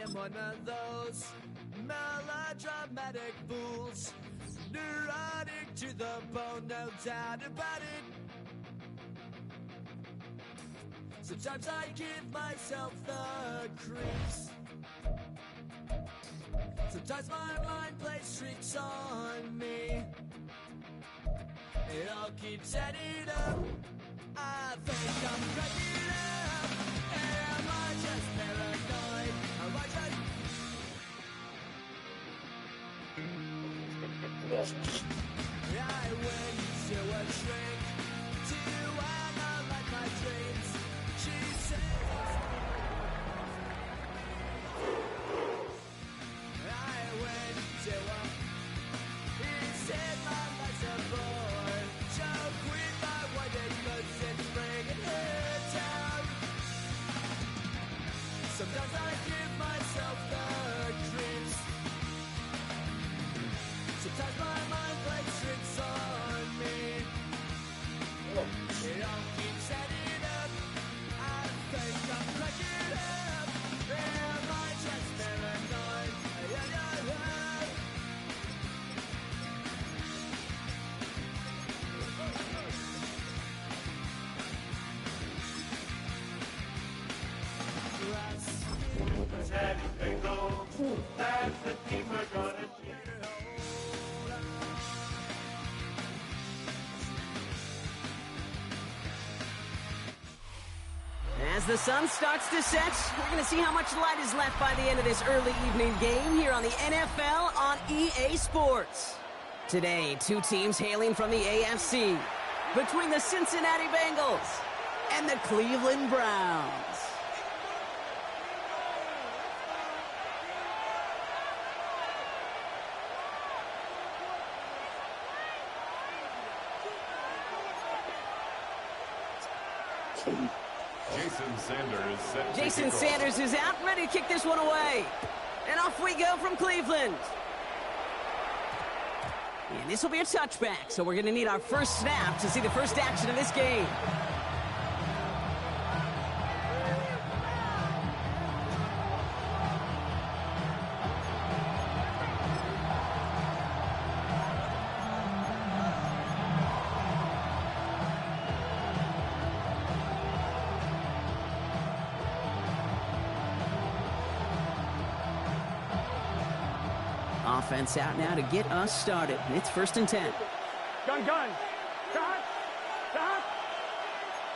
am one of those melodramatic fools, neurotic to the bone, no doubt about it. Sometimes I give myself the creeps. Sometimes my mind plays tricks on me. It all keeps adding up. I think I'm cracking up. Am I just paranoid? Am I just... I went to a shrink to analyze my dreams. She says I went to a... He said my life's a bore. Joke with my white goods and bring it down. Sometimes I give myself the creeps. Sometimes my mind plays tricks on me. It all keeps adding up. I think I'm cracking up. Am I just paranoid? Yeah, yeah, yeah. Daddy Bengals, that's the team we're gonna cheer. As the sun starts to set, we're going to see how much light is left by the end of this early evening game here on the NFL on EA Sports. Today, two teams hailing from the AFC, between the Cincinnati Bengals and the Cleveland Browns. Jason Sanders is out, ready to kick this one away. And off we go from Cleveland. And this will be a touchback, so we're going to need our first snap to see the first action of this game. Offense out now to get us started. It's 1st and 10. Gun. Stop.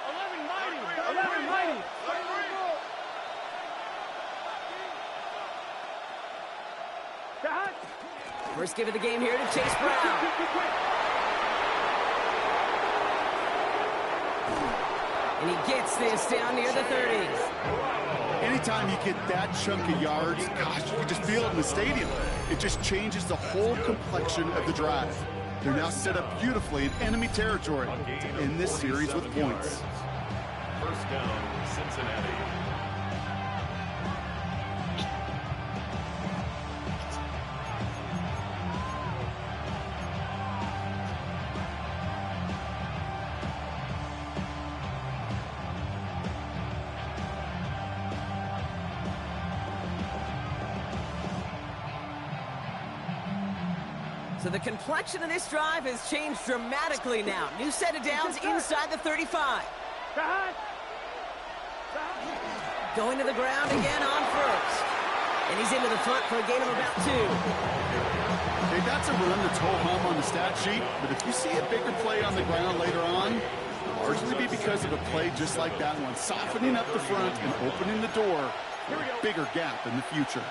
11 mighty. Stop. First give of the game here to Chase Brown. And he gets this down near the 30. Anytime you get that chunk of yards, gosh, you can just feel it in the stadium. It just changes the whole complexion of the drive. They're now set up beautifully in enemy territory to end this series with points. First down, Cincinnati. So the complexion of this drive has changed dramatically now. New set of downs inside the 35. Going to the ground again on first. And he's into the front for a gain of about 2. Hey, that's a run that's ho-hum on the stat sheet, but if you see a bigger play on the ground later on, it'll largely be because of a play just like that one, softening up the front and opening the door for a bigger gap in the future.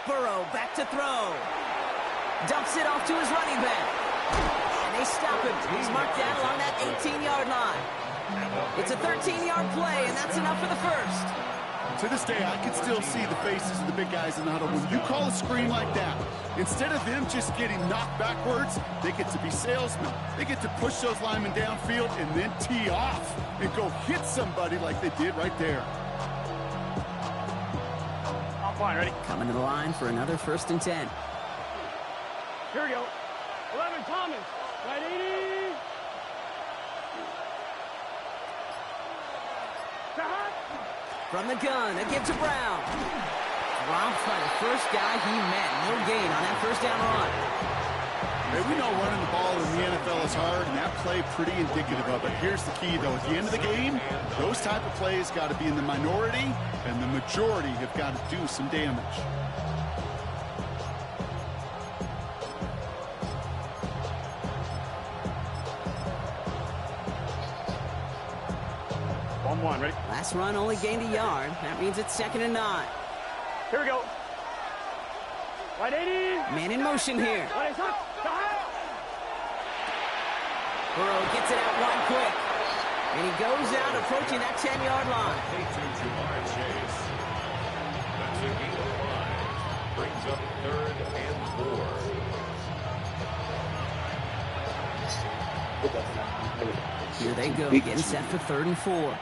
Burrow back to throw. Dumps it off to his running back. And they stop him. He's marked down along that 18-yard line. It's a 13-yard play, and that's enough for the first. To this day, I can still see the faces of the big guys in the huddle. When you call a screen like that, instead of them just getting knocked backwards, they get to be salesmen. They get to push those linemen downfield and then tee off and go hit somebody like they did right there. Fine, ready? Coming to the line for another 1st and 10. Here we go. 11, Thomas. Right, 80. From the gun, a give to Brown. Dropped by the first guy he met. No gain on that first down run. Hey, we know running the ball in the NFL is hard, and that play pretty indicative of it. Here's the key, though. At the end of the game, those type of plays got to be in the minority, and the majority have got to do some damage. On one, ready? Last run only gained a yard. That means it's 2nd and 9. Here we go. Right 80. Man in motion here. Right hot. Burrow gets it out wide quick. And he goes out approaching that 10-yard line. They to Jamar Chase. That's a gain of 5. Brings up 3rd and 4. Here they go, getting set for 3rd and 4.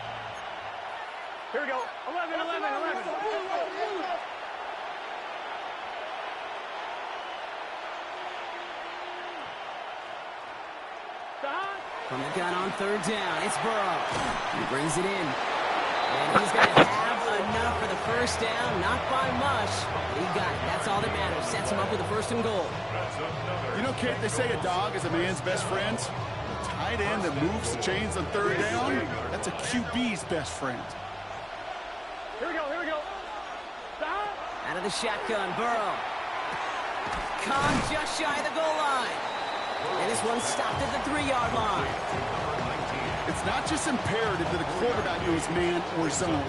Here we go. 11. From the gun on 3rd down, it's Burrow. He brings it in. And he's going to have enough for the first down. Not by much. He got it. That's all that matters. Sets him up with a 1st and goal. You know, Kate, they say a dog is a man's best friend. A tight end that moves the chains on 3rd down, that's a QB's best friend. Here we go. Out of the shotgun, Burrow. Caught just shy of the goal line. And this one stopped at the 3-yard line. It's not just imperative that a quarterback knows man or zone.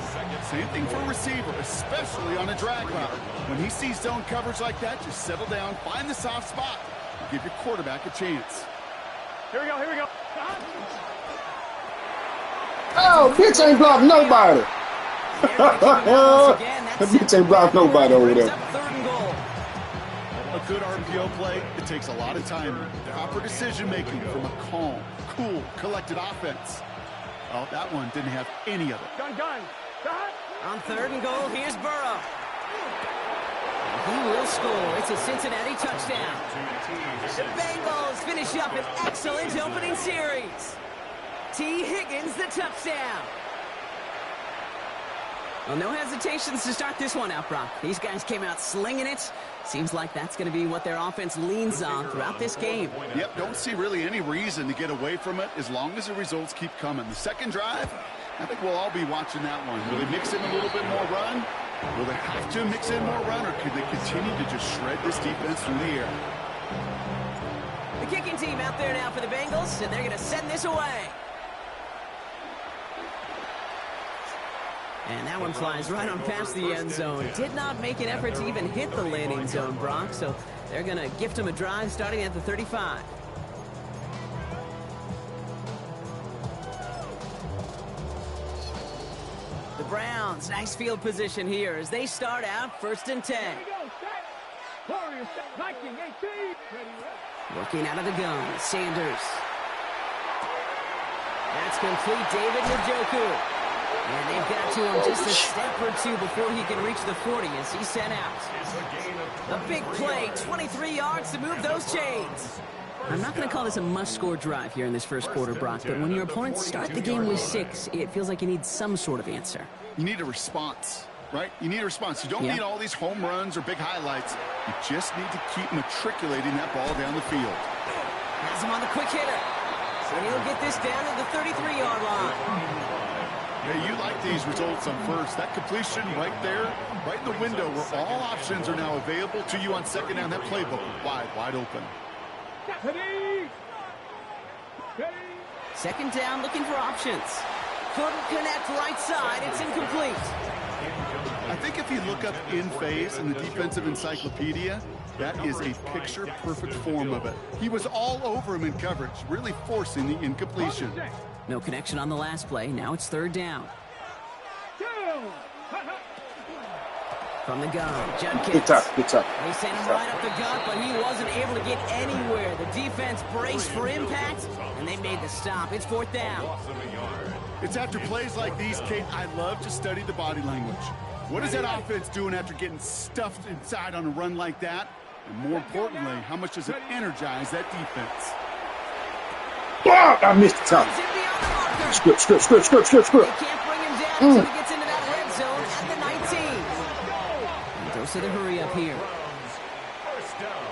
Same thing for a receiver, especially on a drag route. When he sees zone coverage like that, just settle down, find the soft spot, and give your quarterback a chance. Here we go. Oh, bitch ain't blocked nobody. That bitch ain't blocked nobody over there. 3rd and goal. A good RPO play, it takes a lot of timing, proper decision-making from a calm, cool, collected offense. Oh, that one didn't have any of it. Gun. On 3rd and goal, here's Burrow. He will score. It's a Cincinnati touchdown. The Bengals finish up an excellent opening series. T. Higgins, the touchdown. Well, no hesitations to start this one out, Brock. These guys came out slinging it. Seems like that's going to be what their offense leans on throughout this game. Yep, don't see really any reason to get away from it as long as the results keep coming. The second drive, I think we'll all be watching that one. Will they mix in a little bit more run? Will they have to mix in more run, or could they continue to just shred this defense through the air? The kicking team out there now for the Bengals, and they're going to send this away. And that one flies right on past the end zone. Did not make an effort to even hit the landing zone, Brock, so they're going to gift him a drive starting at the 35. The Browns, nice field position here as they start out 1st and 10. Working out of the gun, Sanders. That's complete, David Njoku. And they've got to him just a step or two before he can reach the 40 as he's sent out. A big play, 23 yards to move those chains. I'm not going to call this a must-score drive here in this first quarter, Brock, but when your opponents start the game with 6, it feels like you need some sort of answer. You need a response, right? You need a response. You don't need all these home runs or big highlights. You just need to keep matriculating that ball down the field. Has him on the quick hitter. And he'll get this down to the 33-yard line. Hey, you like these results on first. That completion right there, right in the window where all options are now available to you on second down. That playbook wide open. Second down, looking for options. Couldn't connect right side. It's incomplete. I think if you look up in phase in the defensive encyclopedia, that is a picture-perfect form of it. He was all over him in coverage, really forcing the incompletion. No connection on the last play. Now it's 3rd down. From the gun, Judkins. Good top. They sent him right up the gut, but he wasn't able to get anywhere. The defense braced for impact, and they made the stop. It's 4th down. It's after plays like these, Kate, I love to study the body language. What is that offense doing after getting stuffed inside on a run like that? And more importantly, how much does it energize that defense? Oh, I missed the top. He's in beyond the marker. Script. They can't bring him down until he gets into that red zone. at the 19. And goes to the hurry up here. First down.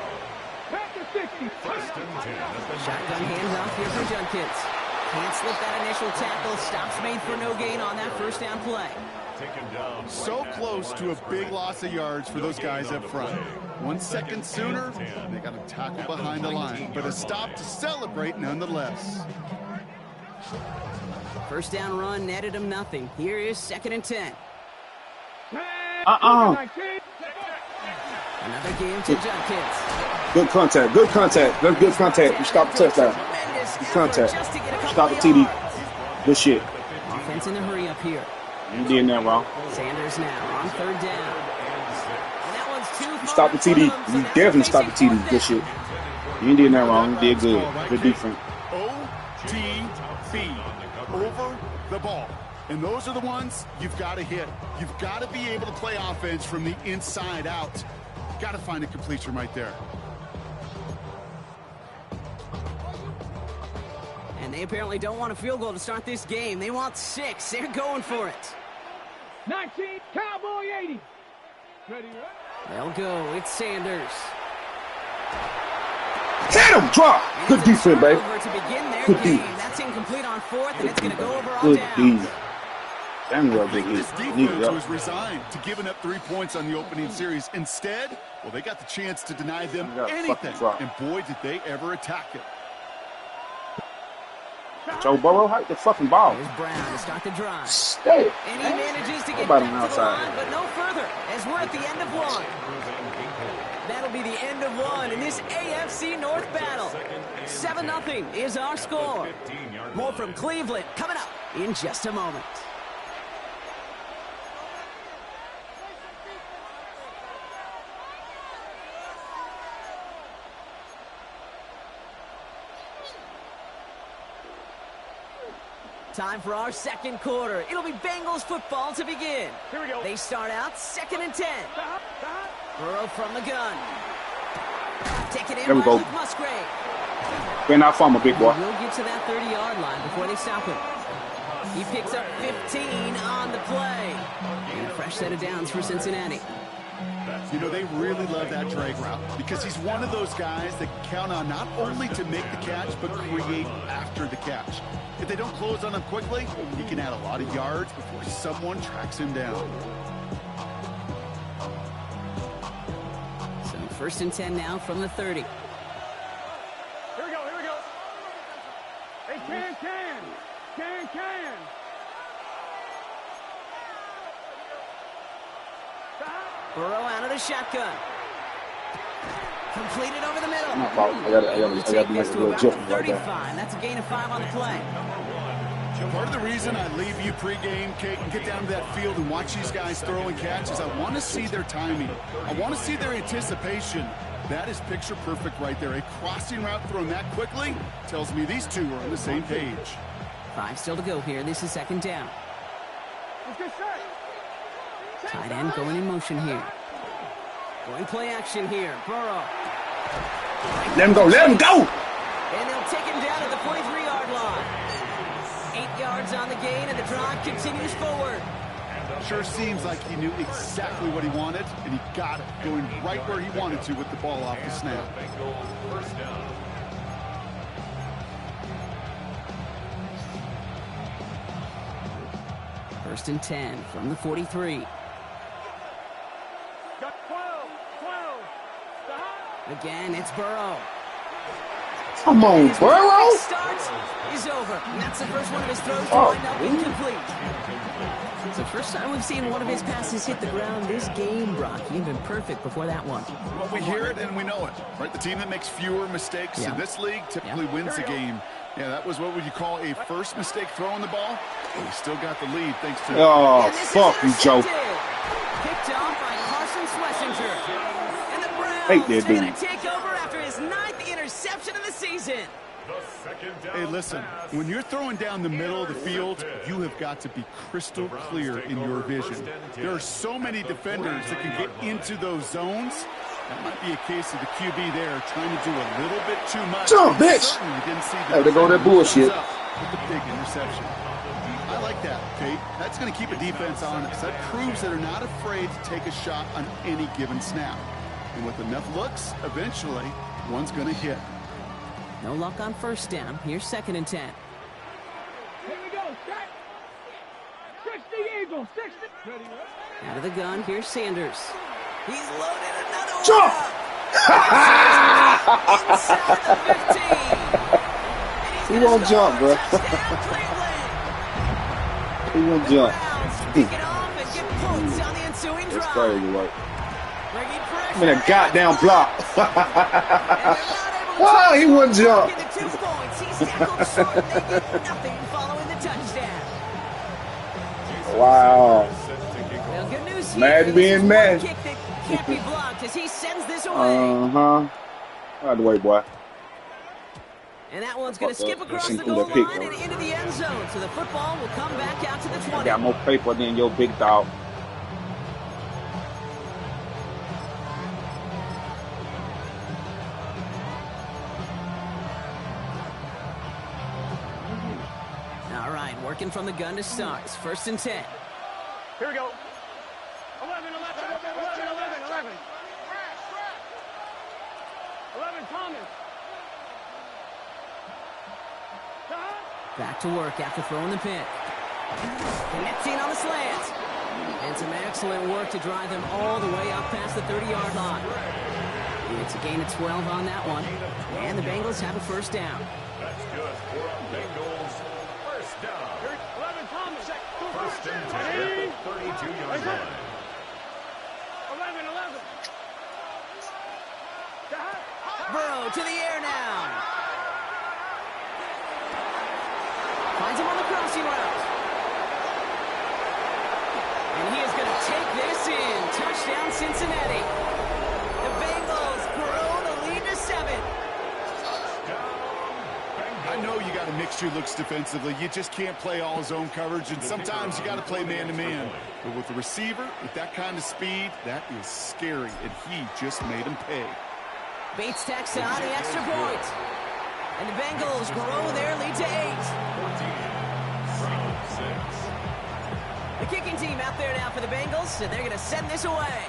First and 10 at the Shotgun handoff here for Judkins. Can't slip that initial tackle. Stops made for no gain on that first down play. taken down. So close to a big loss of yards for those guys up front. 1 second sooner, they got a tackle behind the line, but a stop to celebrate nonetheless. First down run netted him nothing. Here is 2nd and 10. Uh-uh. Another game to Judkins. Good contact. Good contact. That's good contact. You stop the touchdown. Tremendous Good effort contact. just to get a couple Stop the of TD. yards. Good shit. Offense in a hurry up here. You did that wrong. Sanders now on 3rd down. And that one's too far Stop the for TD. them, so You now definitely facing stop the TD. 4th Good down. shit. You did that wrong. You did good. Good defense. OTB. Over the ball. And those are the ones you've got to hit. You've got to be able to play offense from the inside out. You've got to find a completion right there. And they apparently don't want a field goal to start this game. They want 6. They're going for it. 19, Cowboy 80. Ready, They'll go. It's Sanders. Hit him. Drop. Good It's a defense, baby. turnover to begin their Good game. D. That's incomplete on 4th, and it's going to go over on Good down. D. Damn well big This hit. Need it defense up. was resigned to giving up 3 points on the opening series. Instead, well, they got the chance to deny them You got a anything. fucking drop. And boy, did they ever attack it. Joe Burrow, hike the fucking ball. Here's Brown to start the drive. Stay. And he manages to get Nobody back to the outside. line, but no further, as we're at the end of 1. That'll be the end of 1 in this AFC North battle. 7-0 is our score. More from Cleveland coming up in just a moment. Time for our second quarter. It'll be Bengals football to begin. Here we go. They start out 2nd and 10. Burrow from the gun. Taken in There we by go. Luke Musgrave. Better not fumble, big boy. We'll get to that 30-yard line before they stop him. He picks up 15 on the play. And a fresh set of downs for Cincinnati. You know, they really love that drag route because he's one of those guys that can count on not only to make the catch, but create after the catch. If they don't close on him quickly, he can add a lot of yards before someone tracks him down. So 1st and 10 now from the 30. Here we go, here we go. Hey, can. Burrow out of the shotgun. Completed over the middle. My fault. I gotta Able to make take a this to little about adjustment right 35. there. That's a gain of 5 on the play. Part of the reason I leave you pregame, Kate, and get down to that field and watch these guys throw and catch is I want to see their timing. I want to see their anticipation. That is picture perfect right there. A crossing route thrown that quickly tells me these two are on the same page. 5 still to go here. This is 2nd down. Tight end going in motion here. Going play action here. Burrow. Let him go. Let him go. And they'll take him down at the 43-yard line. 8 yards on the gain, and the drive continues forward. Sure seems like he knew exactly what he wanted, and he got it, going right where he wanted to with the ball off the snap. First down. First and 10 from the 43. Got 12. Again, it's Burrow. Come on, Burrow. Starts is over. And that's the first one of his throws to Oh, wind up incomplete. It's the first time we've seen one of his passes hit the ground this game, Brock. You've been perfect before that one. Well, we hear it and we know it, right? The team that makes fewer mistakes Yeah. in this league typically wins the game. Yeah, that was what would you call a first mistake throwing the ball? But he still got the lead thanks to... Oh, And this is fuck you, Joe. intercepted. Picked off by Carson Schlesinger. And the Hate Browns that are going dude. to take over after his 9th interception of the season. Hey, listen, when you're throwing down the middle of the field, you have got to be crystal clear in your vision. There are so many defenders that can get into those zones. That might be a case of the QB there trying to do a little bit too much. Jump, He bitch! certainly didn't see the Hey, there go that defender bullshit. with the big interception. I like that. Kate. That's going to keep a defense honest. That proves that they're not afraid to take a shot on any given snap. And with enough looks, eventually, one's going to hit. No luck on first down. Here's 2nd and 10. Here we go. 60 Eagles. 60. Ready. Out of the gun, here's Sanders. He's loaded another Jump! one. Inside the 15. He won't jump, bro. Touchdown, Cleveland. He won't jump. Browns pick it off and get points on the ensuing That's drive. crazy work. Bringing pressure. I'm in a goddamn block. Oh, he wouldn't jump. Into 2 points. He's tackled short and they get nothing following the touchdown. Wow. Well, good news here. Mad This being is one mad. kick that can't be blocked as he sends this away. Uh-huh. By the way, boy. And that one's going to skip across the That goal pick, line and into the end zone. So the football will come back out to the 20. Got more paper than your big dog. All right, working from the gun to start. It's 1st and 10. Here we go. 11, 11, 11, 11, 11. 11, Thomas. Back to work after throwing the pick. Connecting on the slant. And some excellent work to drive them all the way up past the 30-yard line. It's a gain of 12 on that one. And the Bengals have a first down. That's good for a Bengals first down. 11, Thomas. 1st and 10 at the 32-yard line. 11, 11. Burrow to the air now. Finds him on the crossing route. And he is going to take this in. Touchdown, Cincinnati. The Bengals grow the lead to 7. I know you got to mix your looks defensively. You just can't play all zone coverage, and sometimes you got to play man-to-man. But with the receiver, with that kind of speed, that is scary, and he just made him pay. Bates tacks on the extra point. And the Bengals grow their lead to 8. 14 from 6. The kicking team out there now for the Bengals, and they're going to send this away.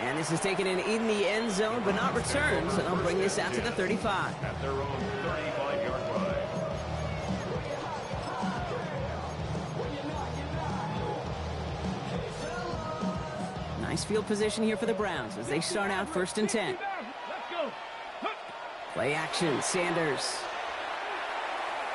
And this is taken in the end zone, but not returned, so they'll bring this out to the 35. At their own 35-yard line. Nice field position here for the Browns as they start out 1st and 10. Let's go. Play action, Sanders.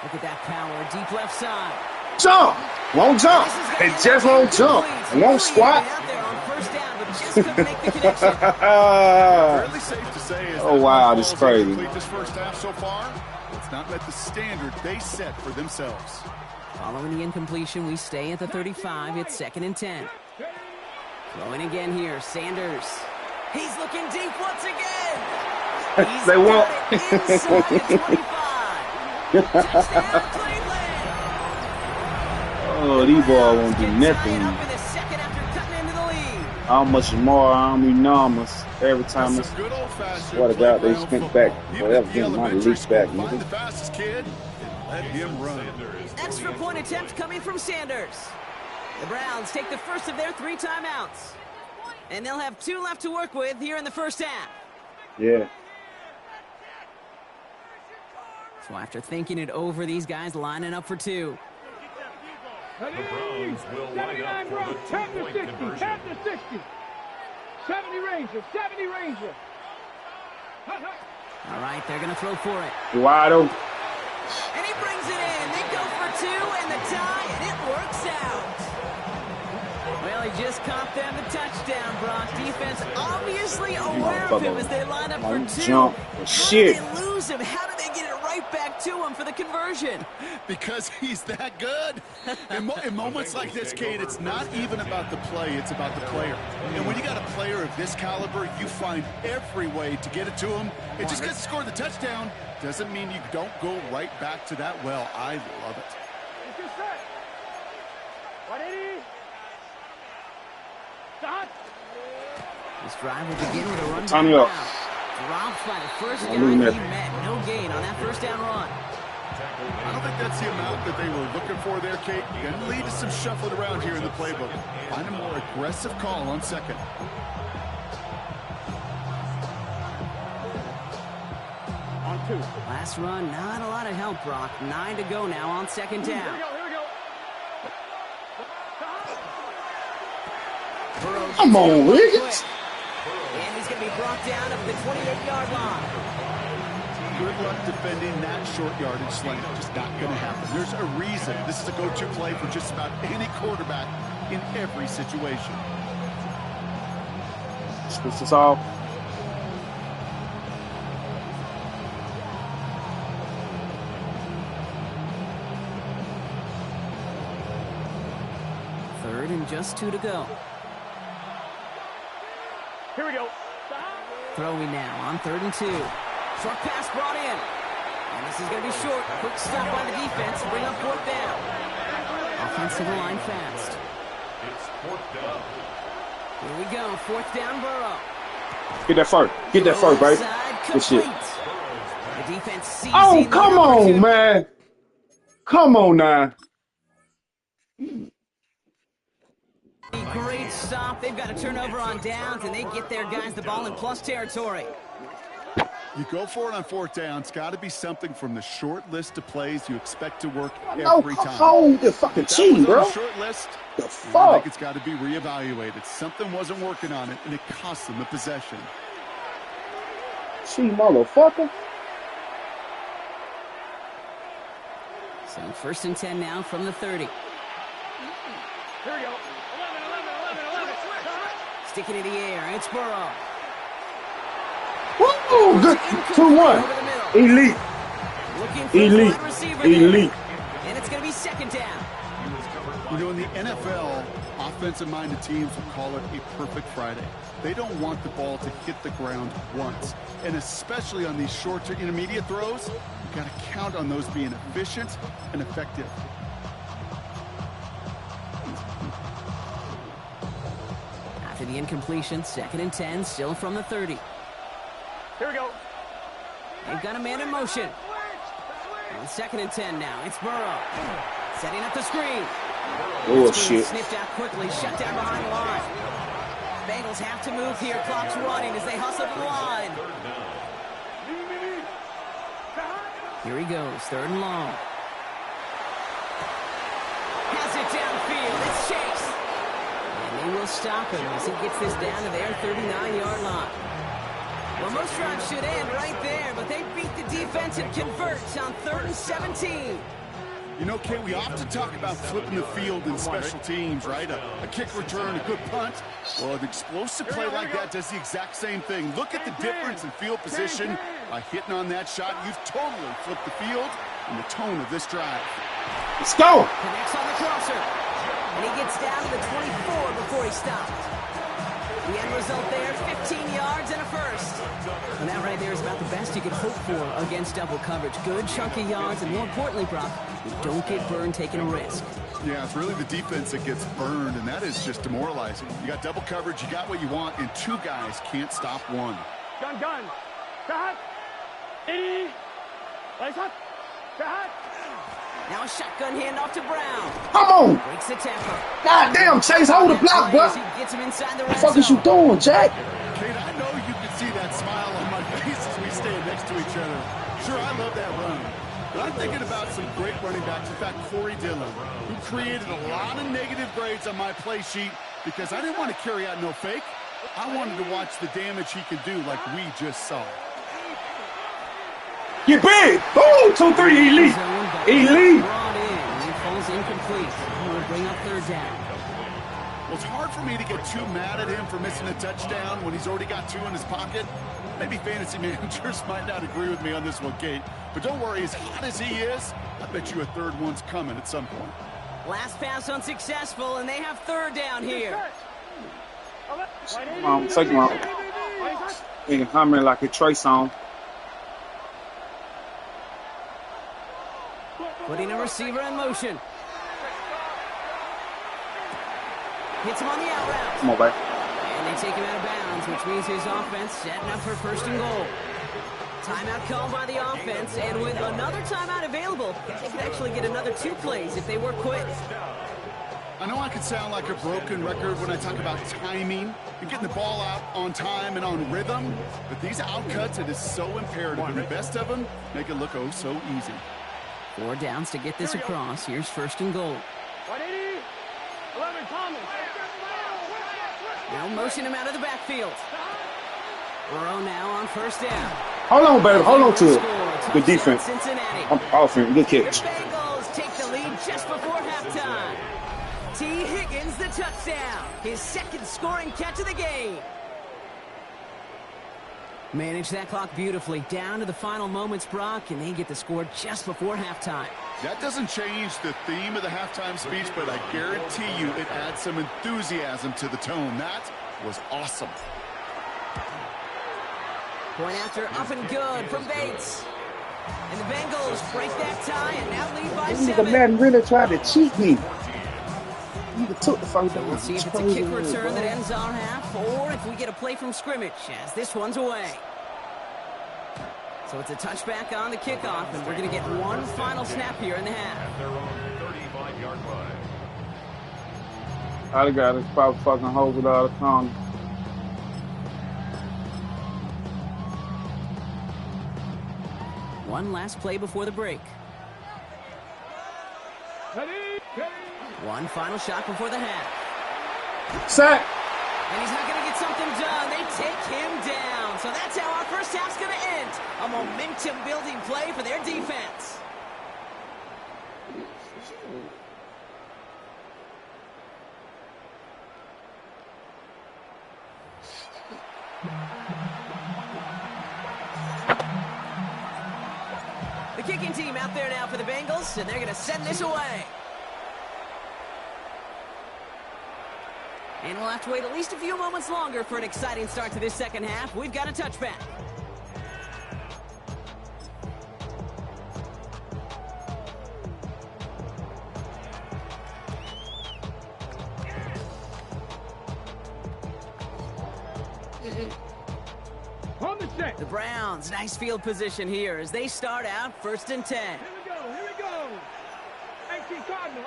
Look at that power, deep left side. Jump! Won't jump. It just won't jump. It won't squat. Out there on first down, but just couldn't make the connection. Fairly safe to say is Oh, wow, this is crazy. This first half so far, it's not met the standard they set for themselves. Following the incompletion, we stay at the 35. It's 2nd and 10. Throwing again here, Sanders. He's looking deep once again. He's They won't. got it inside the 25. Touchdown, Cleveland. Oh, these boys won't do Get nothing. tied up in the second after cutting into the lead. How much more I'm enormous every time That's it's some good old-fashioned what about they playground spent football. back Even forever at the getting my elementary leaks back, school, nigga. find the fastest kid and let him run. Extra point attempt coming from Sanders. The Browns take the first of their 3 timeouts. And they'll have 2 left to work with here in the first half. Yeah. So after thinking it over, these guys lining up for 2. The Browns will line up for the 2-point conversion. 10 to 60. 70 Ranger. 70 Ranger. All right, they're going to throw for it. Wide open. And he brings it in. They go for 2 and the tie, and it works out. Well, he just caught them the touchdown, Brock. Defense obviously aware of him as they line up for 2. Jump. How Shit. did they lose him? How did they get it right back to him for the conversion? Because he's that good. In moments like this, Kate, it's not even about the play, it's about the player. And when you got a player of this caliber, you find every way to get it to him. And just because he scored the touchdown doesn't mean you don't go right back to that well. I love it. It's your set. 180. Stop. This drive will begin with a run. Time you up. Dropped by the first guy losing he it. met. No gain on that first down run. I don't think that's the amount that they were looking for there, Kate. Going to lead to some shuffling around here in the playbook. Find a more aggressive call on second. On 2. Last run, not a lot of help, Brock. 9 to go now on second down. Here we go. Burrow's Come on, real Wiggins. quick. And he's going to be brought down at the 28-yard line. Good luck defending that short yardage slant. Just not going to happen. There's a reason this is a go-to play for just about any quarterback in every situation. This is all. Third and just 2 to go. Here we go. Throwing now on 3rd and 2. Short pass brought in. And this is going to be short. Quick stop by the defense. Bring up 4th down. Offensive line fast. It's 4th down. Here we go. 4th down, Burrow. Get that first. Get that first, baby. Outside, Good shit. complete. The defense sees Oh, the come opportunity. on, man. Come on now. Great stop. They've got a turnover on downs, and they get their guys the ball in plus territory. You go for it on 4th down. It's got to be something from the short list of plays you expect to work No, every time. hold the fucking That team, was on bro. the short list. The I think fuck? it's got to be reevaluated. Something wasn't working on it, and it cost them the possession. See, motherfucker. So 1st and 10 now from the 30. Here we go. 11. Sticking in the air. It's Burrow. Woo! Good. Over 2-1. the middle. Elite. Looking for his Elite. wide receiver there. Elite. And it's going to be 2nd down. You know, in the NFL, offensive-minded teams will call it a perfect Friday. They don't want the ball to hit the ground once. And especially on these short to intermediate throws, you've got to count on those being efficient and effective. After the incompletion, 2nd and 10, still from the 30. Here we go. They've got a man in motion. On 2nd and 10 now, it's Burrow. Setting up the screen. Oh, Screen shit. sniffed out quickly, shut down behind the line. Bengals have to move here. Clock's running as they hustle to the line. Here he goes, 3rd and long. Has it downfield. It's Chase. And they will stop him as he gets this down to their 39-yard line. Well, most drives should end right there, but they beat the defense and converts on 3rd and 17. You know, Kate, we often talk about flipping the field in special teams, right? A kick return, a good punt. Well, an explosive play like that does the exact same thing. Look at the difference in field position. By hitting on that shot, you've totally flipped the field and the tone of this drive. Let's go. Connects on the crosser. And he gets down to the 24 before he stopped. The end result there, 15 yards and a first. And that right there is about the best you could hope for against double coverage. Good chunky yards, and more importantly, Brock, you don't get burned taking a risk. Yeah, it's really the defense that gets burned, and that is just demoralizing. You got double coverage, you got what you want, and 2 guys can't stop one. Gun. Cut. 80. Nice hot. Cut. Now a shotgun handoff to Brown. Come on. Breaks the tackle. God damn, Chase, hold the block, bro. As he gets him inside the What red the fuck is you zone. doing, Jack? Kate, I know you can see that smile on my face as we stand next to each other. Sure, I love that run. But I'm thinking about some great running backs. In fact, Corey Dillon, who created a lot of negative grades on my play sheet because I didn't want to carry out no fake. I wanted to watch the damage he could do like we just saw. Get big. Boom. 2-3. Elite. Zone, but Elite. brought in. He falls incomplete. He will bring up 3rd down. Well, it's hard for me to get too mad at him for missing a touchdown when he's already got 2 in his pocket. Maybe fantasy managers might not agree with me on this one, Kate. But don't worry, as hot as he is, I bet you a 3rd one's coming at some point. Last pass unsuccessful, and they have 3rd down here. Take him out. He can come in like a Trey song. Putting a receiver in motion. Hits him on the out route. Come on, baby. And they take him out of bounds, which means his offense setting up for 1st and goal. Timeout called by the offense, and with another timeout available, they could actually get another 2 plays if they were quick. I know I could sound like a broken record when I talk about timing and getting the ball out on time and on rhythm, but these outcuts, it is so imperative, and the best of them make it look oh so easy. 4 downs to get this across. Here's 1st and goal. 180. 11 Thomas. Now motion him out of the backfield. Burrow now on 1st down. Hold on, baby. Hold on to it. Good defense. Cincinnati. Offense. Good The catch. Bengals take the lead just before halftime. T. Higgins the touchdown. His 2nd scoring catch of the game. Manage that clock beautifully. Down to the final moments, Brock, and they get the score just before halftime. That doesn't change the theme of the halftime speech, but I guarantee you it adds some enthusiasm to the tone. That was awesome. Point after up and good from Bates. And the Bengals break that tie and now lead by This nigga 7. Madden really tried to cheat me. He took the first down. We'll see if it's a kick return that ends our half, or if we get a play from scrimmage, as this one's away. So it's a touchback on the kickoff, and we're going to get one final snap here in the half. At their own 35-yard line. I got it. Probably fucking hold it all the time. One last play before the break. One final shot before the half. Sack. And he's not going to get something done. They take him down. So that's how our first half's going to end. A momentum-building play for their defense. The kicking team out there now for the Bengals, and they're going to send this away. And we'll have to wait at least a few moments longer for an exciting start to this second half. We've got a touchback. The Browns, nice field position here as they start out 1st and 10. Here we go. 18 Cardinal.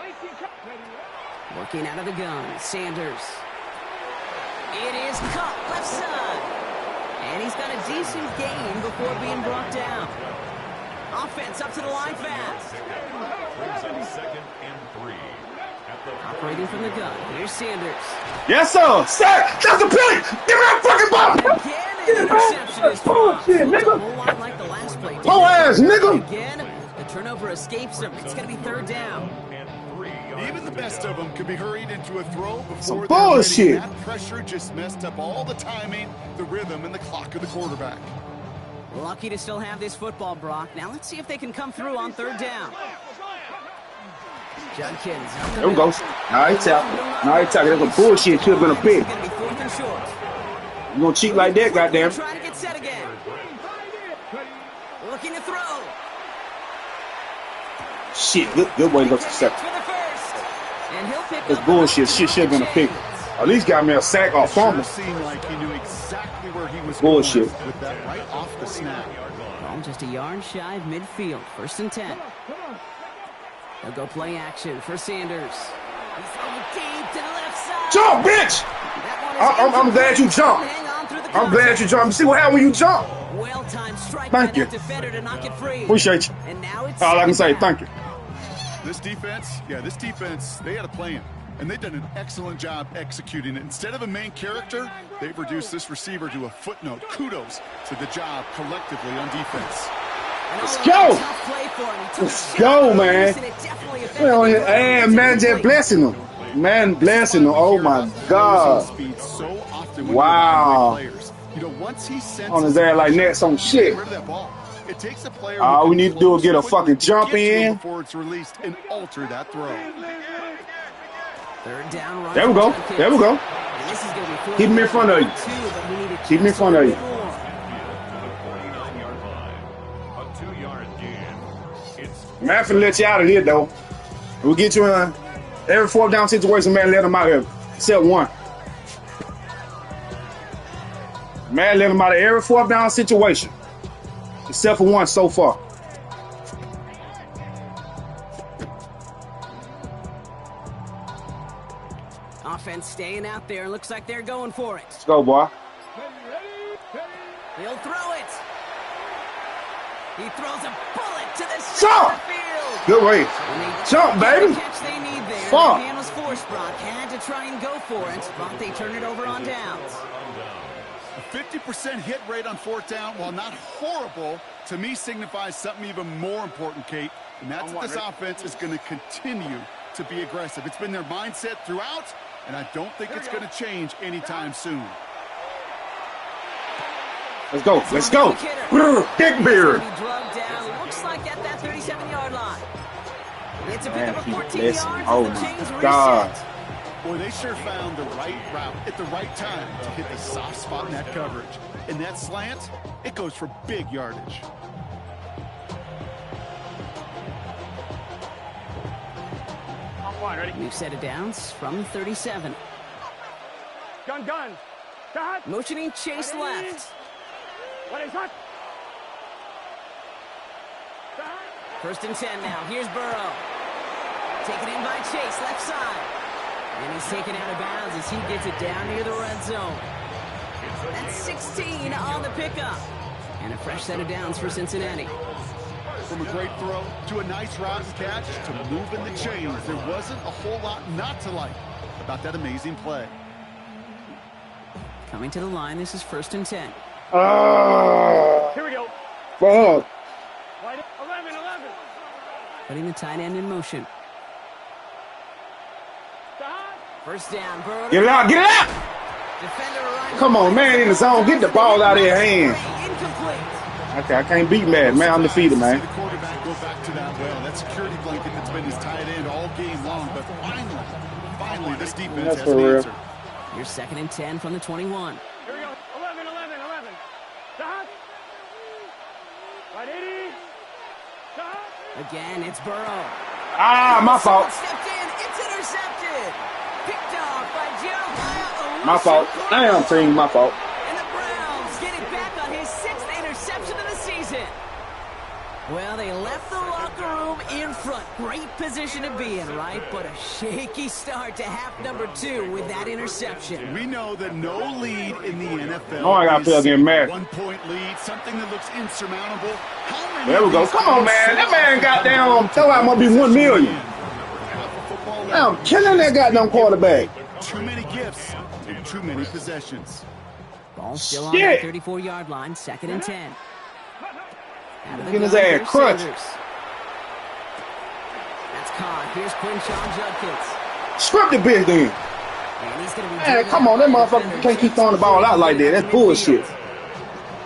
Working out of the gun, Sanders. It is caught left side. And he's got a decent gain before being brought down. Offense up to the line fast. Brings up 2nd and 3. At the Operating from the gun, here's Sanders. Yes, sir. Sack. That's the play. Give me that fucking ball. Again, an interception is Bullshit, dropped. nigga. A whole lot like the last play. Whole ass, nigga. Again, the turnover escapes him. It's going to be 3rd down. and 3 yards. Even the best of them could be hurried into a throw before Some they're bullshit. ready. That pressure just messed up all the timing, the rhythm, and the clock of the quarterback. Lucky to still have this football, Brock. Now let's see if they can come through on 3rd down. Judkins. There we go. Now he tap. Now he tap. That's a bullshit. Should have been a pick. It's going to be 4th and short. You gonna cheat like that, goddamn? Trying to get set again. Looking to throw. Shit. Good way to go to the second. For the first. And he'll pick That's up bullshit. Shit should have been a pick. At least got me a sack or It sure fumble. seemed like he knew exactly where he was Bullshit. going with that right off the snap. Ball just a yard shy of midfield. 1st and 10. They'll go play action for Sanders. He's going deep to the left side. Jump, bitch! That one is I'm glad you incomplete. jumped. Hang on through the I'm glad you jumped. See what happened when you jump. Well-timed strike Thank by you. that defender to knock it free. Appreciate you. And now it's All I can say, second down. thank you. This defense, they had a plan, and they've done an excellent job executing it. Instead of a main character, they've reduced this receiver to a footnote. Kudos to the job collectively on defense. And Let's all go. around, tough play for him. He took Let's a shot, go, and man. it definitely affected Well, him. and man just blessing them. Man blessing them. Oh my God. Speed so often when Wow. you're behind the players. Once he senses On his ass like that, some shit. get rid of that ball. It takes a player All who we can need to do is get a close fucking quickly, jump get to him in. before it's released and alter that throw. 3rd down run. There we go. There we go. And this is going to be 4th Keep him in front of you. and 2, but we need to Keep him in just front a of little you. more. To the 49-yard line. A 2-yard gain. It's Man, I'm finna let you out of here, though. We'll get you in every 4th down situation, man, let him out here. Except one. Man, let him out of every 4th down situation. except for one so far. Offense staying out there. Looks like they're going for it. Let's go, boy. He'll throw it. He throws a bullet to the center Jump! of the field. Good way. And they Jump, get the baby. catch they need there. Fuck. The man was forced. Brock had to try and go for it, but they turn it over on downs. A 50% hit rate on fourth down, while not horrible, to me signifies something even more important, Kate, and that's that this offense is going to continue to be aggressive. It's been their mindset throughout, and I don't think it's going to change anytime soon. Let's go. Let's go. Dick beard. He drugged down. Looks like at that 37-yard line. It's a pickup of 14 Listen. yards. Oh, and the my chains God. reset. Boy, they sure found the right route at the right time to hit the soft spot in that coverage. And that slant, it goes for big yardage. On one, ready? We've set it downs from the 37. Gun. Shot. Motioning Chase left. What is that? Shot. First and 10 now. Here's Burrow. Taken in by Chase, left side. And he's taken out of bounds as he gets it down near the red zone. That's 16 on the pickup. And a fresh set of downs for Cincinnati. From a great throw to a nice route and catch to moving the chains, there wasn't a whole lot not to like about that amazing play. Coming to the line, this is first and 10. Here we go. Fuck. 11. Putting the tight end in motion. Shot. First down, Burrow. Get it out. Get it out. Defender arriving. Come on, man, in the zone. Get the ball out of your hand. Incomplete. Okay, I can't beat Madden. Man, I'm defeated, man. The quarterback go back to that well. That security blanket that's been his tight end all game long. But finally, this defense That's has for an real. answer. Here's second and 10 from the 21. Here we go. 11. Shot. Right 80. Shot. Again, it's Burrow. Ah, my fault. Stepped in. It's intercepted. Picked off by Jeremiah. My fault. Damn, team, my fault. And the Browns get it back on his 6th interception of the season. Well, they left the locker room in front. Great position to be in, right? But a shaky start to half number 2 with that interception. We know that no lead in the NFL Oh, I gotta is feel getting mad. 1-point lead, something that looks insurmountable. How many There we of go. these Come on, games man. sit That man out goddamn throw out must be 1 million. I'm killing that goddamn quarterback. Too many gifts and too many possessions. Ball still on Shit. the 34-yard line, second and 10. Out of the Get his gun, ass here's crushed. Sanders. That's caught. Here's Quinshon Judkins. Scrap the bitch then. And he's going to be Man, driven come on. That by motherfucker defenders. can't keep throwing the ball out like that. That's bullshit.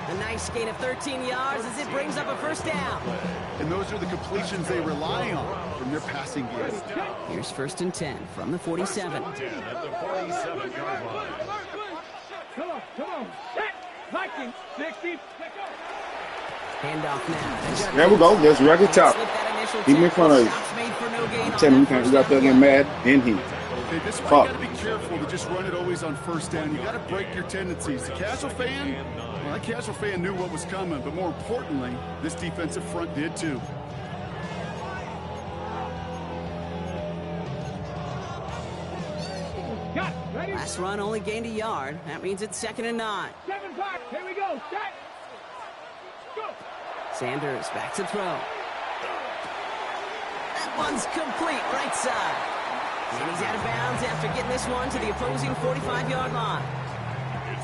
A nice gain of 13 yards as it brings up a first down. And those are the completions they rely on from their passing game. Here's first and 10 from the 47. 10 at the 47-yard line. Come on. Set. Viking. 60. Handoff now. There we go. That's record top. Slip that initial Keep him in front of you. Stops made for no gain on Tell me you that can't first go out there down. getting mad in heat. Okay, this is why Fuck. you got to be careful to just run it always on first down. You got to break your tendencies. The casual fan, well, that casual fan knew what was coming, but more importantly, this defensive front did too. Got. Ready. Last run only gained a yard. That means it's second and 9. 7 back. Here we go. Set. Go. Sanders back to throw. That one's complete, right side. And he's out of bounds after getting this one to the opposing 45-yard line.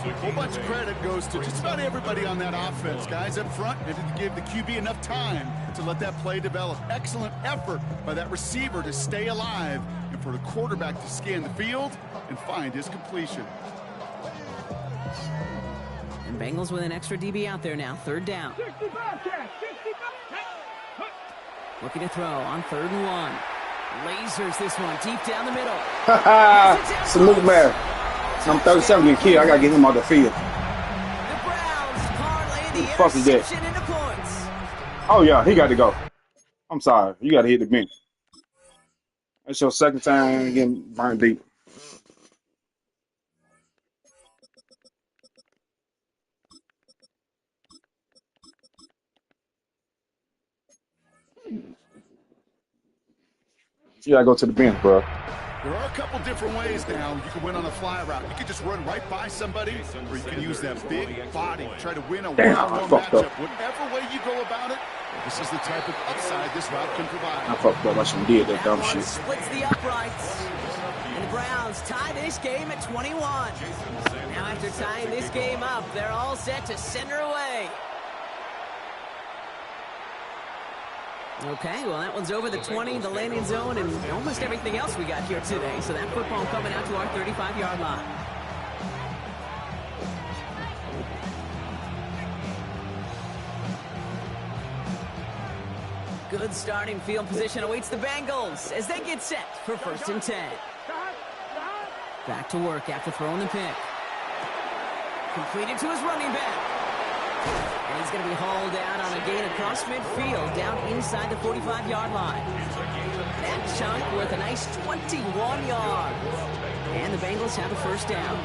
A whole bunch of credit goes to just about everybody on that offense. Guys up front had to give the QB enough time to let that play develop. Excellent effort by that receiver to stay alive and for the quarterback to scan the field and find his completion. And Bengals with an extra DB out there now, third down. 65 catch. 65. Looking to throw on third and 1. Lasers this one deep down the middle. Salute, man. I'm 37 getting killed. I gotta get him out the field. The Browns parlay the Who the fuck is that? interception into points. Oh, yeah, he got to go. I'm sorry. You got to hit the bench. That's your second time getting burned deep. You gotta go to the bench, bro. There are a couple different ways now. You can win on a fly route. You can just run right by somebody, or you can use that big body, try to win a one-on-one matchup. Whatever way you go about it, this is the type of upside this route can provide. I fucked up. I shouldn't did that dumb One shit. splits the uprights. And the Browns tie this game at 21. Now after tying this game up, they're all set to send her away. Okay, well, that one's over the 20, the landing zone, and almost everything else we got here today. So that football coming out to our 35-yard line. Good starting field position awaits the Bengals as they get set for 1st and 10. Back to work after throwing the pick. Completed to his running back. And he's going to be hauled out on a gain across midfield down inside the 45-yard line. That chunk worth a nice 21 yards. And the Bengals have a 1st down.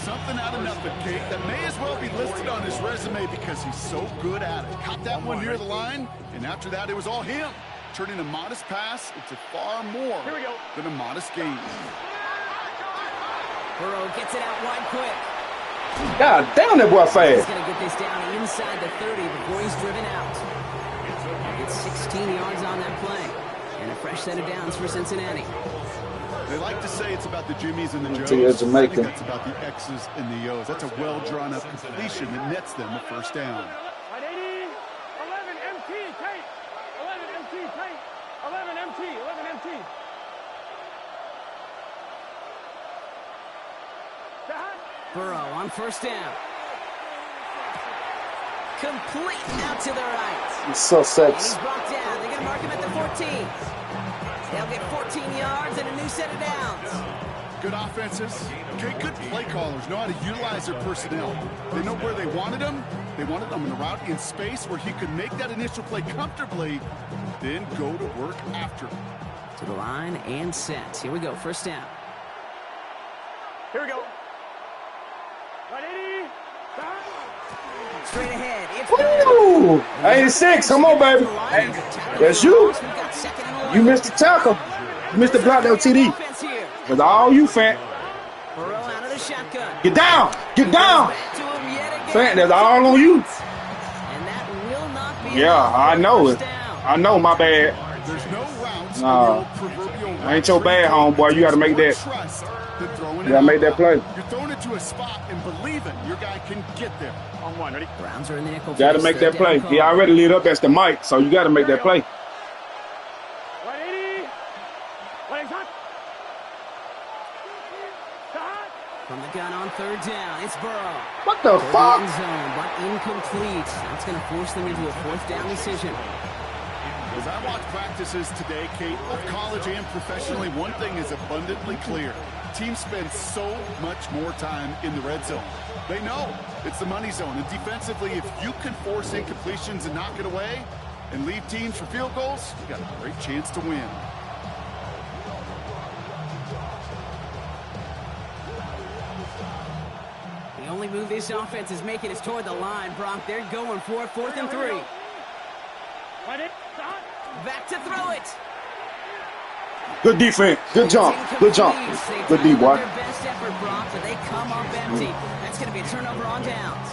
Something out of nothing, Kate, that may as well be listed on his resume because he's so good at it. Caught that one near the line, and after that, it was all him. Turning a modest pass into far more than a modest gain. Burrow gets it out wide quick. God damn, that boy He's fast. going to get this down inside the 30 before he's driven out. It's 16 yards on that play. And a fresh set of downs for Cincinnati. They like to say it's about the Jimmies and the Joes. Yeah, I Jamaican. think that's about the X's and the O's. That's a well-drawn-up completion that nets them a 1st down. 180, 11 MT, Tate. 11 MT, Tate. 11 MT, 11 MT. Burrow on 1st down. Complete out to the right. It's so And sexy. he's brought down. They're going to mark him at the 14. They'll get 14 yards and a new set of downs. Good offenses. Okay, good play callers know how to utilize their personnel. They know where they wanted them. They wanted them in a route in space where he could make that initial play comfortably, then go to work after. To the line and set. Here we go. 1st down. Here we go. 180, Straight ahead. It's Woo! 86. Come on, baby. Hey, that's you. You missed the tackle. You missed the block, that TD. Offense here. That's all you, Fant. Burrow out of the shotgun. Get down. Get down. Back to him yet again. Fant, that's all on you. And that will not be Yeah, enough for I a know first it. down. I know, my bad. There's no routes. Nah. Ain't your bad, homeboy. You gotta make that. You gotta make that play. You're throwing it to a spot and believing your guy can get there. On 1, ready? Browns are in the nickel. You gotta make that play. He already lit up as the mic, so you gotta make that play. 180, 180, hot. From the gun on 3rd down, it's Burrow. What the For the fuck? end zone, but incomplete. That's going to force them into a 4th down decision. As I watch practices today, Kate, both college and professionally, one thing is abundantly clear. Teams spend so much more time in the red zone. They know it's the money zone. And defensively, if you can force incompletions and knock it away and leave teams for field goals, you got a great chance to win. The only move this offense is making is toward the line, Brock. They're going for it. 4th and 3. 180, hot. Back to throw it. Good defense. Good jump. Good jump. Good D, boy. Their best effort, Brock, but they come up empty. That's going to be a turnover on downs.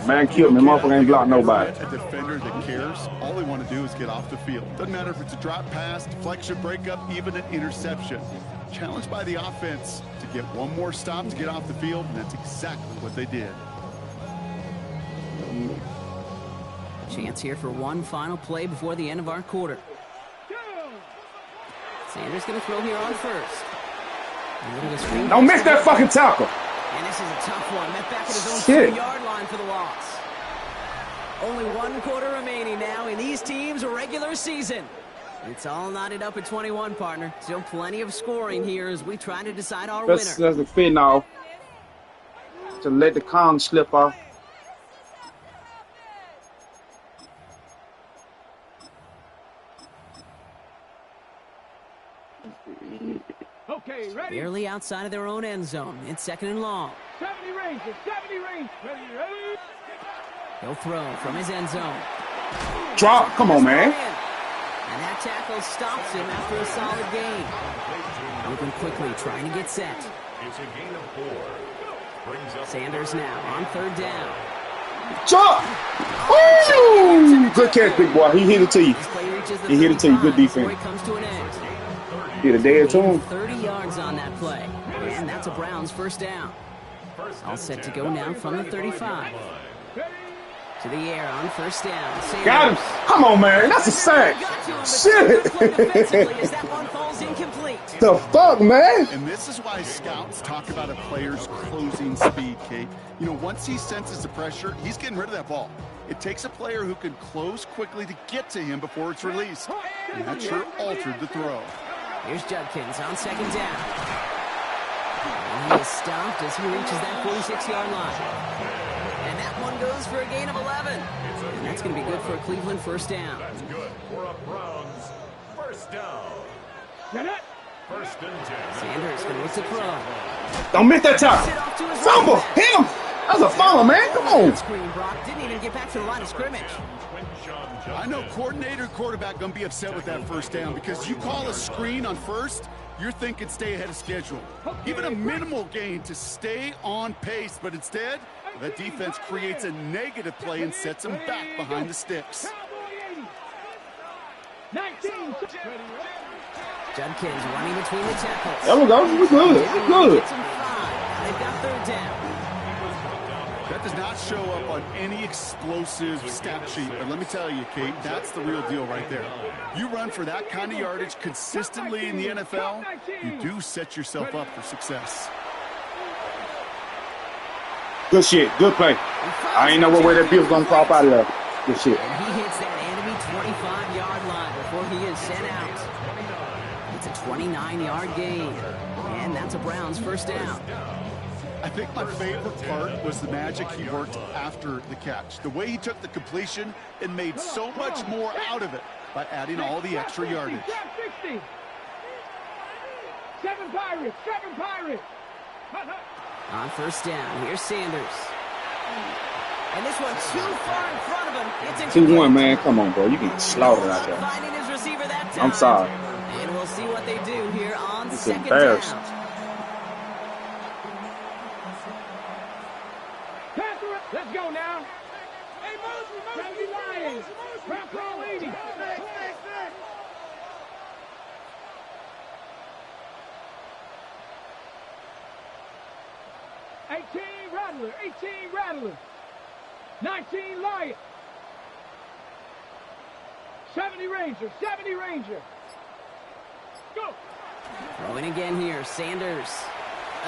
Man killed me. Motherfucker ain't blocked nobody. A defender that cares, all they want to do is get off the field. Doesn't matter if it's a drop pass, deflection, breakup, even an interception. Challenged by the offense to get one more stop to get off the field, and that's exactly what they did. Chance here for one final play before the end of our quarter. Sanders going to throw here on 1st. Don't miss that fucking tackle. And this is a tough one. Met back at his own Shit. 2-yard line for the loss. Only 1 quarter remaining now in these teams' regular season. It's all knotted up at 21, partner. Still plenty of scoring here as we try to decide our winner. That's the fin off. To let the con slip off. Okay, ready? Barely outside of their own end zone. It's 2nd and long. 70 range, 70 range. Ready? He'll throw from his end zone. Drop. Come on, man. And that tackle stops him after a solid gain. Moving quickly, trying to get set. It's a gain of 4. Brings up Sanders now on 3rd down. Jump! Woo! Good catch, big boy. He hit it to you. This play reaches the He hit it to you. Good 35 before defense. it comes to an end. Hit a dead to him. 30 yards on that play. And that's a Browns 1st down. All set to go now from the 35. To the air on 1st down. Sanders. Got him. Come on, man. That's a sack. Got to him, but Shit. good play defensively as that one falls incomplete. The fuck, man? And this is why scouts talk about a player's closing speed, Kate. You know, once he senses the pressure, he's getting rid of that ball. It takes a player who can close quickly to get to him before it's released. And that sure altered the throw. Here's Judkins on 2nd down. And he is stopped as he reaches that 46-yard line. And that one goes for a gain of 11. And that's going to be good for a Cleveland 1st down. That's good for a Browns 1st down. 1st and 10. Sanders going to look to throw. Don't miss that tackle. Sit off to his Fumble. right back. Hit him. That was a fumble, man. Come on. Screen Brock didn't even get back to the line of scrimmage. I know coordinator and quarterback going to be upset with that 1st down because you call a screen on 1st, you're thinking stay ahead of schedule. Even a minimal gain to stay on pace, but instead, that defense creates a negative play and sets them back behind the sticks. Judkins running between the tackles. There we go. We're good. We're good. Gets him 5. Now they've got 3rd down. That does not show up on any explosive stat sheet, but let me tell you, Kate, that's the real deal right there. You run for that kind of yardage consistently in the NFL, you do set yourself up for success. Good shit. Good play. I ain't know what way that bill's gonna pop out of there. Good shit. And he hits that enemy 25-yard line before he is sent out. It's a 29-yard gain. And that's a Browns 1st down. I think my favorite part was the magic he worked after the catch. The way he took the completion and made so much more out of it by adding all the extra yardage. 7 Pirates. On 1st down, here's Sanders. And this one too far in front of him. It's 2-1, man. Come on, bro. You getting slaughtered out there. Finding his receiver that time. I'm sorry. And we'll see what they do here on It's 2nd embarrassing. down. Let's go now. Hey, Moses, Lions. Rock call leading. 18 Rattler. 19 Lion. 70 Ranger. Go. Throwing again here, Sanders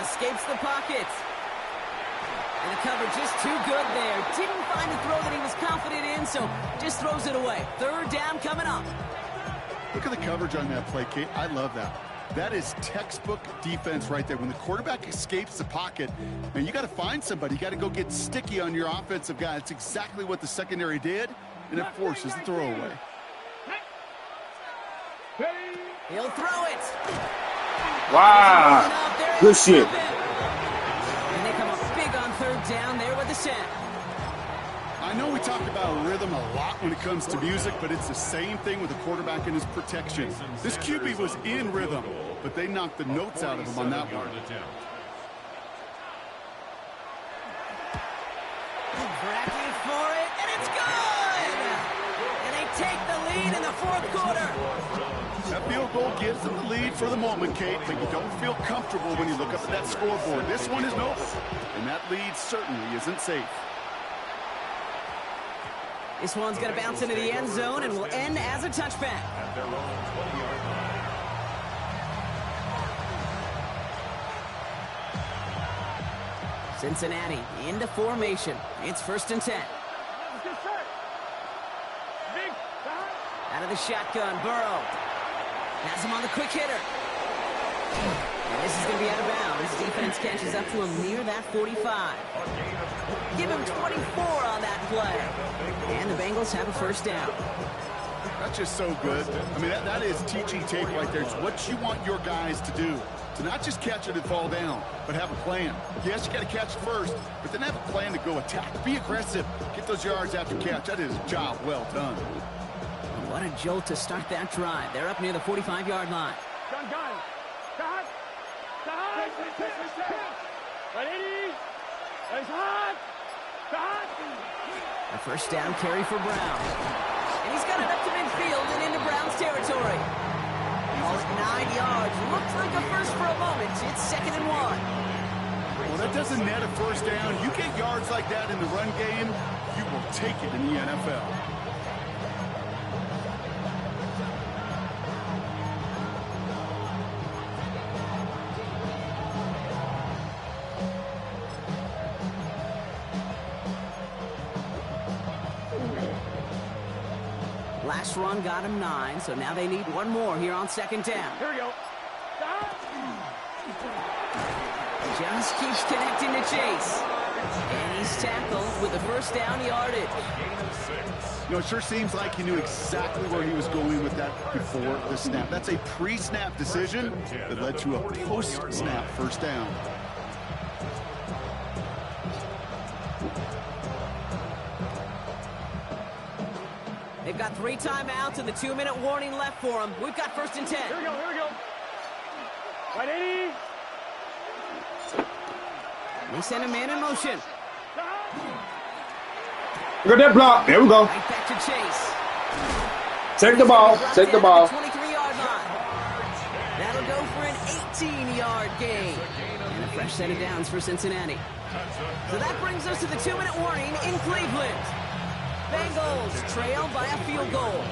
escapes the pocket. And the coverage just too good there. Didn't find a throw that he was confident in, so just throws it away. 3rd down coming up. Look at the coverage on that play, Kate. I love that. That is textbook defense right there. When the quarterback escapes the pocket, and you got to find somebody. You got to go get sticky on your offensive guy. That's exactly what the secondary did, and it forces the throwaway. He'll throw it. Wow. Good shit. And they come up big on 3rd down there with the sack. I know we talk about rhythm a lot when it comes to music, but it's the same thing with the quarterback and his protection. This QB was in rhythm, but they knocked the notes out of him on that one. Bracking for it, and it's good! And they take the lead in the 4th quarter. That field goal gives them the lead for the moment, Kate, but you don't feel comfortable when you look up at that scoreboard. This one is over, and that lead certainly isn't safe. This one's going to bounce into the end zone and will end as a touchback. At their own 20-yard line. Cincinnati into formation. It's 1st and 10. Out of the shotgun, Burrow. Has him on the quick hitter. And this is going to be out of bounds. Defense catches up to him near that 45. Give him 24 on that play. And the Bengals have a 1st down. That's just so good. I mean, that is teaching tape right there. It's what you want your guys to do. To not just catch it and fall down, but have a plan. Yes, you got to catch it first, but then have a plan to go attack. Be aggressive. Get those yards after catch. That is a job well done. What a jolt to start that drive. They're up near the 45-yard line. Gun. Stop. Ready? It's hot. Stop. A first down carry for Brown. And he's got it up to midfield and into Brown's territory. All at 9 yards. Looked like a first for a moment. It's 2nd and 1. Well, that doesn't net a first down. You get yards like that in the run game, you will take it in the NFL. Last run got him 9, so now they need one more here on 2nd down. Here we go. Stop. Just keeps connecting to Chase. And he's tackled with the first down yardage. You know, it sure seems like he knew exactly where he was going with that before the snap. That's a pre-snap decision that led to a post-snap first down. They've got 3 timeouts and the 2-minute warning left for them. We've got 1st and 10. Here we go. Right 80. They send a man in motion. Look at that block. There we go. Right back to Chase. Take the ball. Take the ball. 23-yard line. That'll go for an 18-yard gain. And a fresh set of downs for Cincinnati. So that brings us to the 2-minute warning in Cleveland. Bengals trail by a field goal.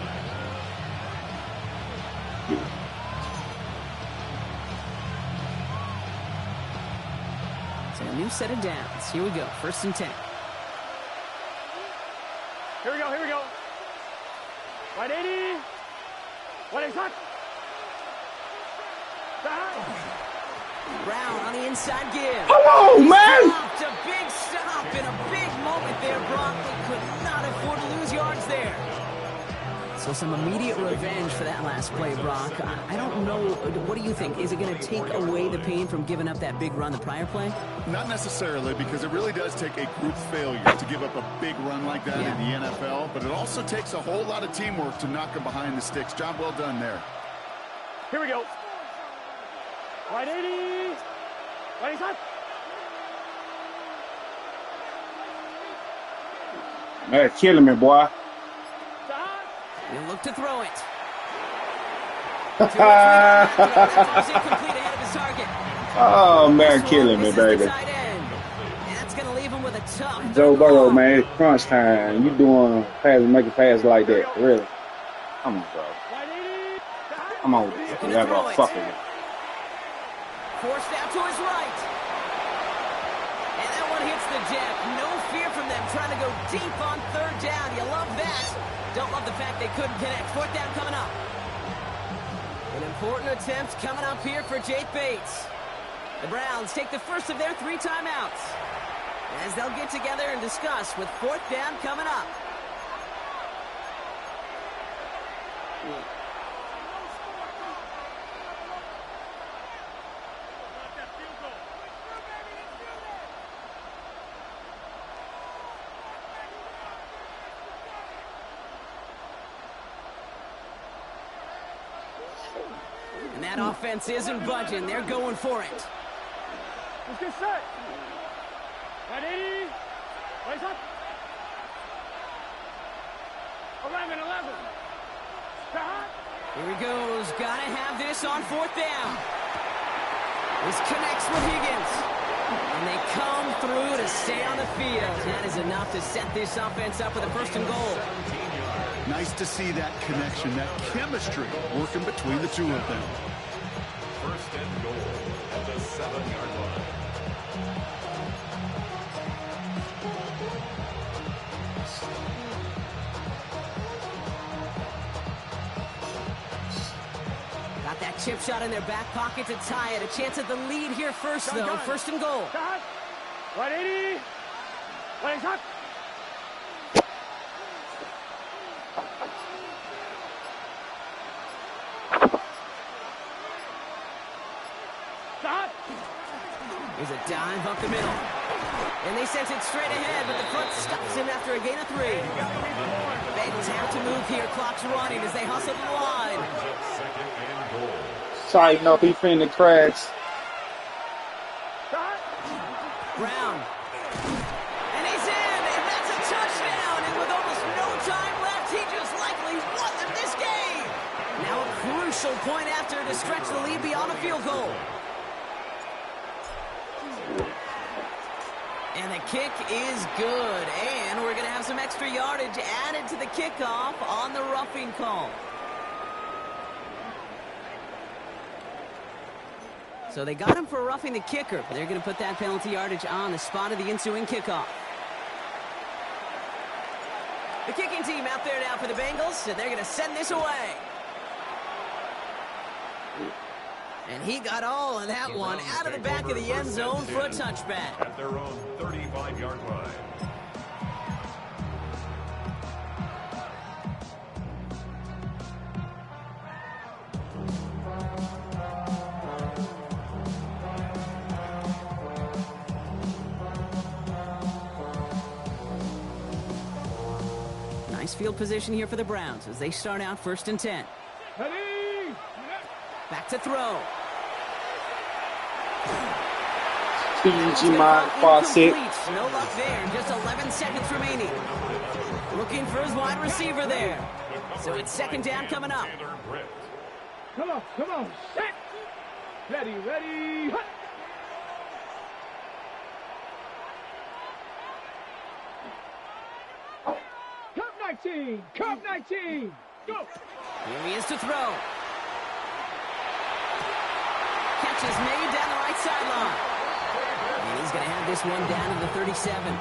So a new set of downs. Here we go. 1st and 10. Here we go. Right 80. What is that? Brown on the inside give. Hello, man. Stopped. A big stop and a big moment there, Brock. They could not afford to lose yards there. So some immediate revenge for that last play, Brock. I don't know. What do you think? Is it going to take away the pain from giving up that big run the prior play? Not necessarily, because it really does take a group failure to give up a big run like that in the NFL, but it also takes a whole lot of teamwork to knock him behind the sticks. Job well done there. Here we go. Right 80. Right is hot. Man, killing me, boy. You look to throw it. Oh, man, killing me, baby. That's going to leave him with a tough Joe Burrow, man, it's crunch time. You doing making passes like that, really? Come on, bro. Come on, you got to fuck with it. Forced out to his right. And that one hits the deck. No fear from them trying to go deep on 3rd down. You love that. Don't love the fact they couldn't connect. 4th down coming up. An important attempt coming up here for Jake Bates. The Browns take the first of their 3 timeouts as they'll get together and discuss with 4th down coming up. And that offense isn't budging. They're going for it. Let's get set. Right 80. Right up. 11. Stop. Here he goes. Gotta have this on 4th down. This connects with Higgins. And they come through to stay on the field. That is enough to set this offense up with a 1st and goal. Nice to see that connection, that chemistry working between the two of them. 1st and goal at the 7-yard line. Got that chip shot in their back pocket to tie it. A chance at the lead here first, though. 1st and goal. Stop. Right 80. Right up. Here's a dive up the middle. And they sent it straight ahead, but the front stops him after a gain of 3. Bengals have to move here. Clock's running as they hustle to the line. Brings up second and goal. Tighten up, he finna crash. Brown. And he's in, and that's a touchdown. And with almost no time left, he just likely won them this game. Now a crucial point after to stretch the lead beyond a field goal. And the kick is good. And we're going to have some extra yardage added to the kickoff on the roughing call. So they got him for roughing the kicker, but they're going to put that penalty yardage on the spot of the ensuing kickoff. The kicking team out there now for the Bengals, so they're going to send this away. And he got all of that one out of the back of the end zone for a touchback. At their own 35-yard line. Nice field position here for the Browns as they start out 1st and 10. Ready? Back to throw. PG Mind, Fawcett. Incomplete. No luck there. Just 11 seconds remaining. Looking for his wide receiver there. So it's 2nd down coming up. Taylor Britt. Come on. Set. Ready. Hut. Cup 19. Go. Here he is to throw. Catch is made down the right sideline. And he's going to have this one down to the 37.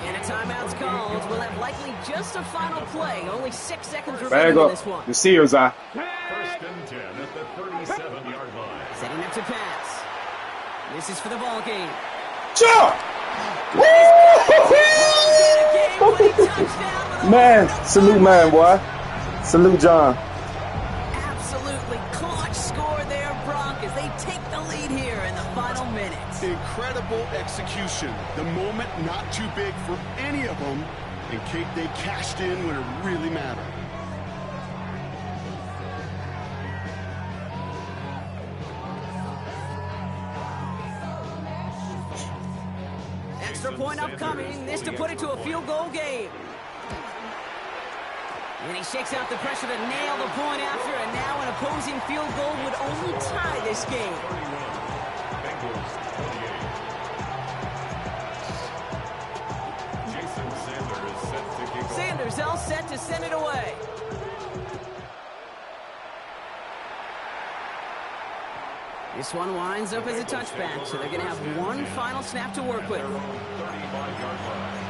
And a timeout's called. We'll have likely just a final play. Only 6 seconds Bag remaining in up. this one. The Seals are. 1st and 10 at the 37-yard line. Setting up to pass. This is for the ball game. Jump! Man, salute man, boy. Salute John. Absolutely clutch score there, Brock, as they take the lead here in the final minutes. Incredible execution. The moment not too big for any of them, and Kate, they cashed in when it really mattered. Extra point upcoming. This to put it to a field goal game. And he shakes out the pressure to nail the point after, and now an opposing field goal would only tie this game. 31. Bengals 28. Jason Sanders set to kick off. Sanders all set to send it away. This one winds up as a touchback, so they're going to have one final snap to work with. 35-yard line.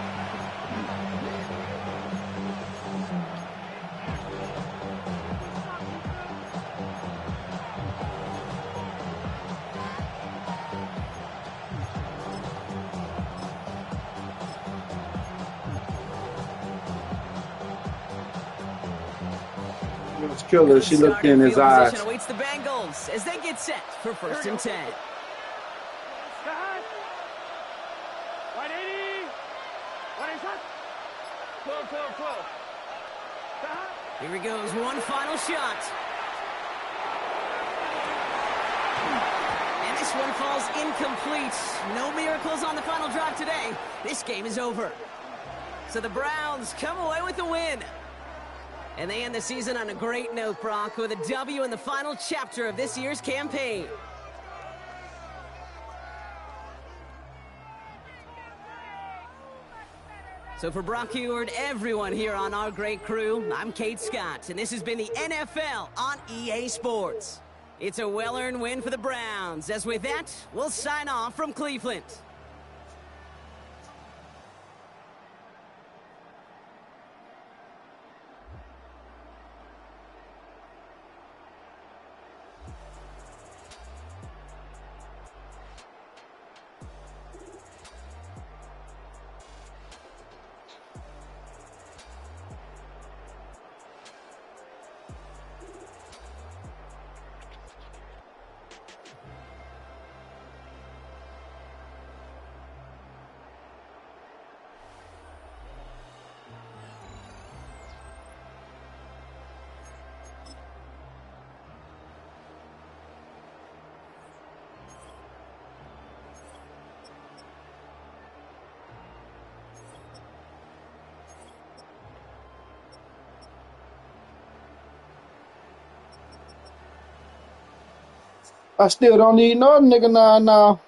It was killer. She looked in his Field eyes. position awaits the Bengals as they get set for 1st and 10. Start. 180. 180. 12. Start. Here he goes, one final shot. And this one falls incomplete. No miracles on the final drive today. This game is over. So the Browns come away with the win. And they end the season on a great note, Brock, with a W in the final chapter of this year's campaign. So for Brock Huard, everyone here on our great crew, I'm Kate Scott, and this has been the NFL on EA Sports. It's a well-earned win for the Browns, as with that, we'll sign off from Cleveland. I still don't need no nigga now.